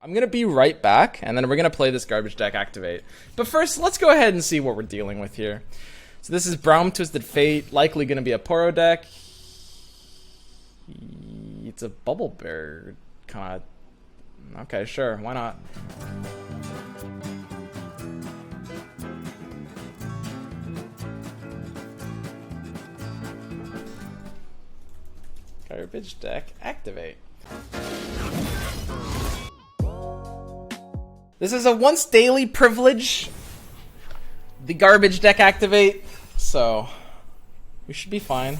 I'm gonna be right back, and then we're gonna play this garbage deck activate. But first, let's go ahead and see what we're dealing with here. So this is Braum Twisted Fate, likely gonna be a Poro deck. It's a Bubble Bear kind of. Okay, sure, why not? Garbage deck activate. This is a once daily privilege, the garbage deck activate, so we should be fine.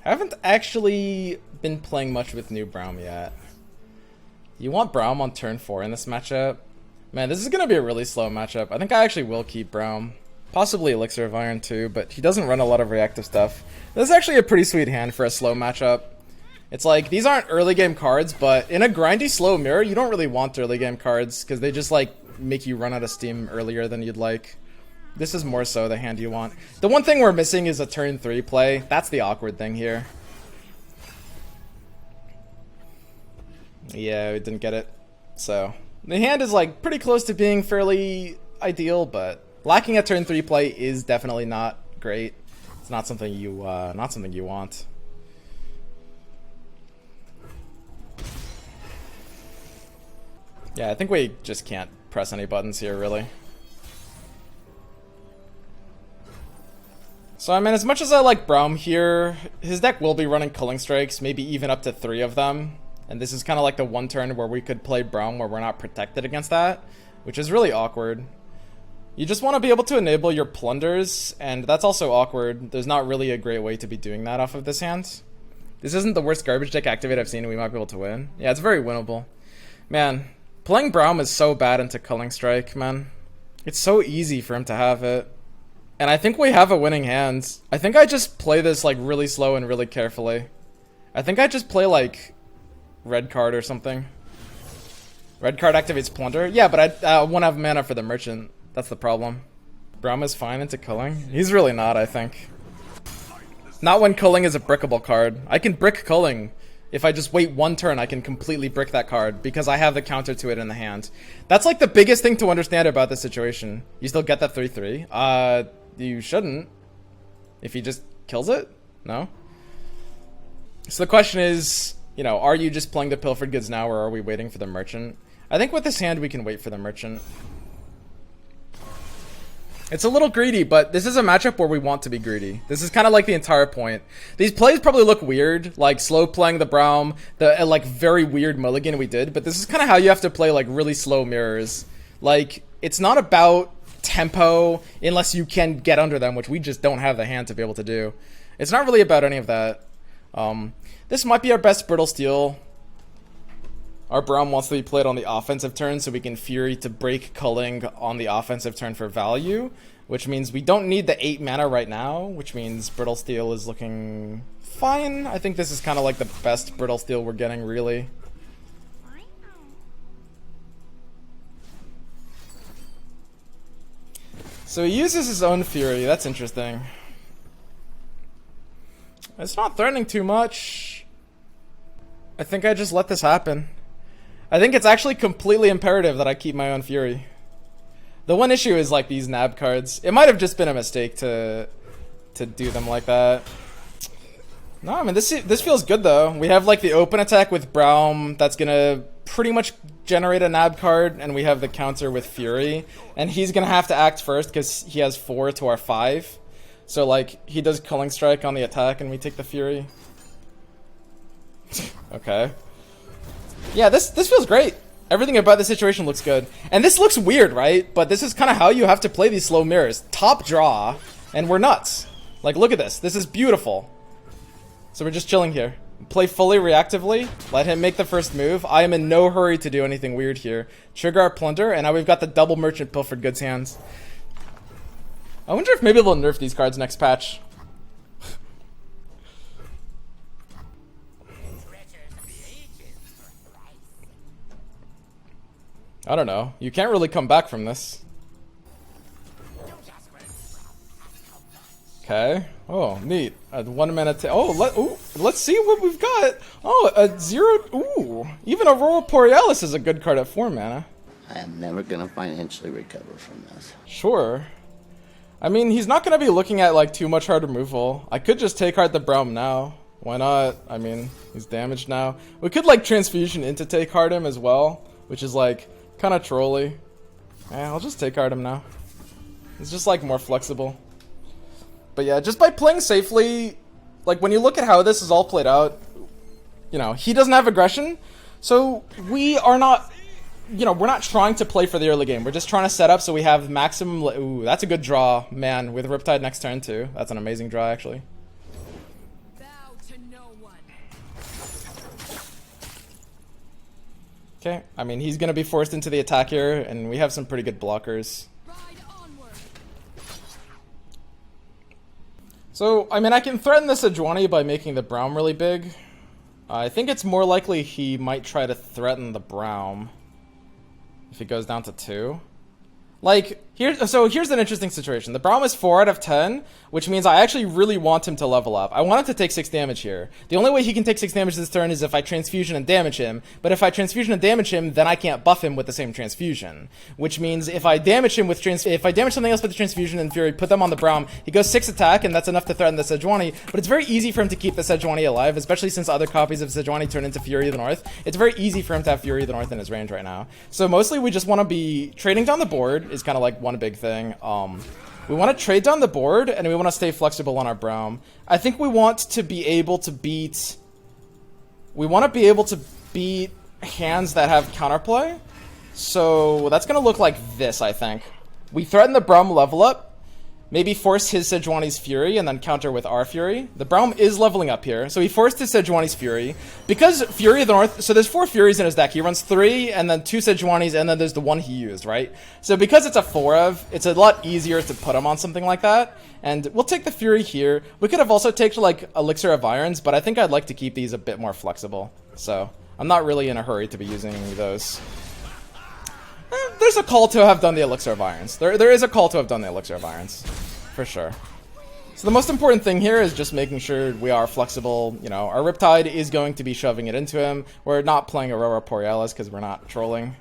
I haven't actually been playing much with new Braum yet. You want Braum on turn 4 in this matchup? Man, this is going to be a really slow matchup. I think I actually will keep Braum. Possibly Elixir of Iron too, but he doesn't run a lot of reactive stuff. This is actually a pretty sweet hand for a slow matchup. It's like, these aren't early game cards, but in a grindy slow mirror, you don't really want early game cards, because they just like make you run out of steam earlier than you'd like. This is more so the hand you want. The one thing we're missing is a turn 3 play. That's the awkward thing here. Yeah, we didn't get it. So, the hand is like pretty close to being fairly ideal, but lacking a turn 3 play is definitely not great. It's not something you want. Yeah, I think we just can't press any buttons here, really. So, I mean, as much as I like Braum here, his deck will be running Culling Strikes, maybe even up to 3 of them. And this is kind of like the one turn where we could play Braum where we're not protected against that, which is really awkward. You just want to be able to enable your plunders, and that's also awkward. There's not really a great way to be doing that off of this hand. This isn't the worst garbage deck activate I've seen, and we might be able to win. Yeah, it's very winnable. Man, playing Braum is so bad into Culling Strike, man. It's so easy for him to have it. And I think we have a winning hand. I think I just play this like really slow and really carefully. I think I just play like red card or something. Red card activates Plunder? Yeah, but I won't have mana for the Merchant. That's the problem. Braum is fine into Culling? He's really not, I think. Not when Culling is a brickable card. I can brick Culling. If I just wait one turn, I can completely brick that card because I have the counter to it in the hand. That's like the biggest thing to understand about this situation. You still get that 3-3? You shouldn't. If he just kills it? No? So the question is, you know, are you just playing the Pilfered Goods now, or are we waiting for the Merchant? I think with this hand we can wait for the Merchant. It's a little greedy, but this is a matchup where we want to be greedy. This is kind of like the entire point. These plays probably look weird, like slow playing the Braum, the like very weird mulligan we did, but this is kind of how you have to play like really slow mirrors. Like, it's not about tempo unless you can get under them, which we just don't have the hand to be able to do. It's not really about any of that. This might be our best Brittle Steel. Our Braum wants to be played on the offensive turn so we can Fury to break Culling on the offensive turn for value, which means we don't need the 8 mana right now, which means Brittle Steel is looking fine. I think this is kind of like the best Brittle Steel we're getting, really. So he uses his own Fury. That's interesting. It's not threatening too much. I think I just let this happen. I think it's actually completely imperative that I keep my own Fury. The one issue is like these nab cards. It might have just been a mistake to do them like that. No, I mean, this feels good though. We have like the open attack with Braum that's gonna pretty much generate a nab card, and we have the counter with Fury, and he's gonna have to act first because he has 4 to our 5. So like he does Culling Strike on the attack, and we take the Fury. Okay. Yeah, this feels great. Everything about the situation looks good. And this looks weird, right? But this is kind of how you have to play these slow mirrors. Top draw, and we're nuts. Like, look at this. This is beautiful. So we're just chilling here. Play fully reactively. Let him make the first move. I am in no hurry to do anything weird here. Trigger our Plunder, and now we've got the double Merchant Pilfered Goods hands. I wonder if maybe they'll nerf these cards next patch. I don't know. You can't really come back from this. Okay. Oh, neat. A 1 minute. Let's see what we've got. Oh, a 0. Ooh, even Aurora Borealis is a good card at 4 mana. I am never gonna financially recover from this. Sure. I mean, he's not gonna be looking at like too much hard removal. I could just take hard the Braum now. Why not? I mean, he's damaged now. We could like transfusion into take hard him as well, which is like kind of trolly. Yeah, I'll just take hard him now. It's just like more flexible. But yeah, just by playing safely, like when you look at how this is all played out, you know, he doesn't have aggression, so we are not, you know, we're not trying to play for the early game. We're just trying to set up so we have maximum. Ooh, that's a good draw, man, with Riptide next turn too. That's an amazing draw, actually. Okay, I mean, he's gonna be forced into the attack here, and we have some pretty good blockers. So, I mean, I can threaten the Sejuani by making the Braum really big. I think it's more likely he might try to threaten the Braum if it goes down to 2. Like, here's an interesting situation. The Braum is 4 out of 10, which means I actually really want him to level up. I want him to take 6 damage here. The only way he can take 6 damage this turn is if I transfusion and damage him, but if I transfusion and damage him, then I can't buff him with the same transfusion. Which means if I damage him with if I damage something else with the transfusion and Fury, put them on the Braum, he goes 6 attack, and that's enough to threaten the Sejuani, but it's very easy for him to keep the Sejuani alive, especially since other copies of Sejuani turn into Fury of the North. It's very easy for him to have Fury of the North in his range right now. So mostly we just want to be trading down the board is kind of like one big thing. We want to trade down the board, and we want to stay flexible on our Braum. I think we want to be able to beat... We want to be able to beat hands that have counterplay. So that's going to look like this, I think. We threaten the Braum level up. Maybe force his Sejuani's Fury and then counter with our Fury. The Braum is leveling up here, so he forced his Sejuani's Fury. Because Fury of the North, so there's 4 Furies in his deck. He runs 3 and then 2 Sejuani's and then there's the one he used, right? So because it's a 4-of, it's a lot easier to put him on something like that. And we'll take the Fury here. We could have also taken like Elixir of Irons, but I think I'd like to keep these a bit more flexible. So I'm not really in a hurry to be using those. There's a call to have done the Elixir of Irons. There is a call to have done the Elixir of Irons, for sure. So the most important thing here is just making sure we are flexible. You know, our Riptide is going to be shoving it into him. We're not playing Aurora Borealis because we're not trolling.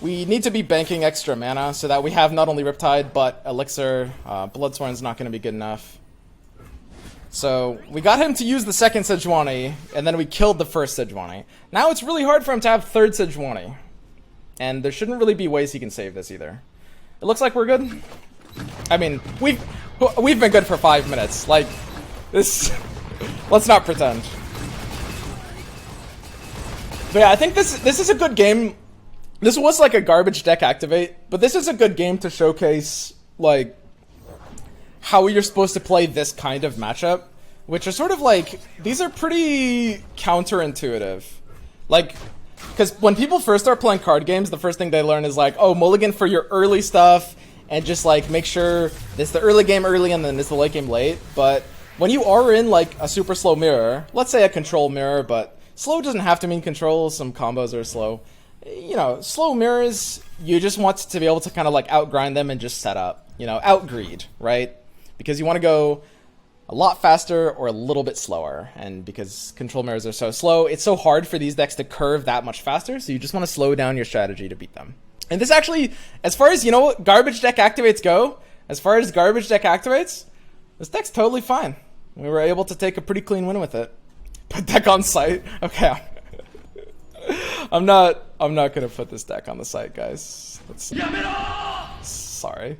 We need to be banking extra mana so that we have not only Riptide, but Elixir. Bloodsworn's not going to be good enough. So we got him to use the second Sejuani, and then we killed the first Sejuani. Now it's really hard for him to have third Sejuani. And there shouldn't really be ways he can save this either. It looks like we're good. I mean, we've been good for 5 minutes. Like, this... Let's not pretend. But yeah, I think this is a good game. This was like a garbage deck activate, but this is a good game to showcase, like, how you're supposed to play this kind of matchup. Which are sort of like... These are pretty counterintuitive. Like... Because when people first start playing card games, the first thing they learn is like, oh, mulligan for your early stuff, and just like make sure it's the early game early and then it's the late game late. But when you are in like a super slow mirror, let's say a control mirror, but slow doesn't have to mean control, some combos are slow. You know, slow mirrors, you just want to be able to kind of like outgrind them and just set up, you know, outgreed, right? Because you want to go a lot faster or a little bit slower, and because control mirrors are so slow, it's so hard for these decks to curve that much faster, so you just want to slow down your strategy to beat them. And this actually, as far as, you know, garbage deck activates go, this deck's totally fine. We were able to take a pretty clean win with it. Put deck on site? Okay. I'm not gonna put this deck on the site, guys. Sorry.